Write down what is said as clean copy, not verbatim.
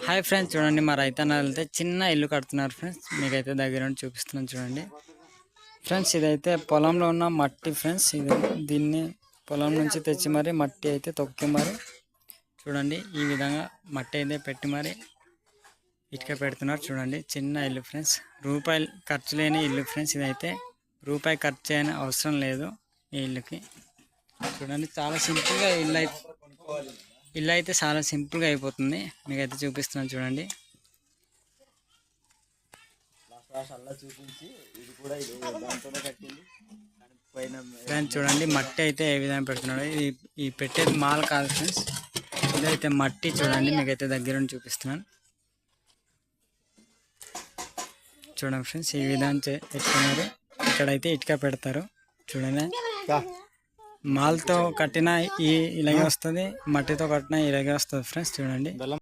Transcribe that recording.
Hi friends, చూడండి మా రైతన్నలు అయితే చిన్న ఇల్లు కడుతున్నారు ఫ్రెండ్స్. మీకైతే దగ్గర నుండి చూపిస్తున్నాను చూడండి ఫ్రెండ్స్. ఇదైతే పొలంలో ఉన్న మట్టి ఫ్రెండ్స్. దీన్ని పొలం నుంచి తెచ్చి మరి మట్టి అయితే తొక్కి మరి చూడండి ఈ విధంగా మట్టి అయితే పెట్టి మరి ఇటుక పెడుతున్నారు చూడండి. చిన్న ఇల్లు ఫ్రెండ్స్, రూపాయలు ఖర్చు లేని ఇల్లు ఫ్రెండ్స్. ఇదైతే రూపాయి ఖర్చు చేయని అవసరం లేదు ఈ ఇల్లుకి. చూడండి చాలా సింపుల్గా ఇల్లు అయితే చాలా సింపుల్గా అయిపోతుంది. మీకైతే చూపిస్తున్నాను చూడండి ఫ్రెండ్స్. చూడండి మట్టి అయితే ఏ విధంగా పెడుతున్నాడు. ఈ పెట్టేది మాల్ కాదు ఫ్రెండ్స్, ఇదైతే మట్టి. చూడండి మీకైతే దగ్గర నుండి చూపిస్తున్నాను చూడండి ఫ్రెండ్స్. ఈ విధంగా పెట్టుకున్నారు. ఇక్కడైతే ఇటుక పెడతారు చూడండి. మాల్తో కట్టిన ఇలాగే వస్తుంది, మట్టితో కట్టిన ఇలాగే వస్తుంది ఫ్రెండ్స్ చూడండి.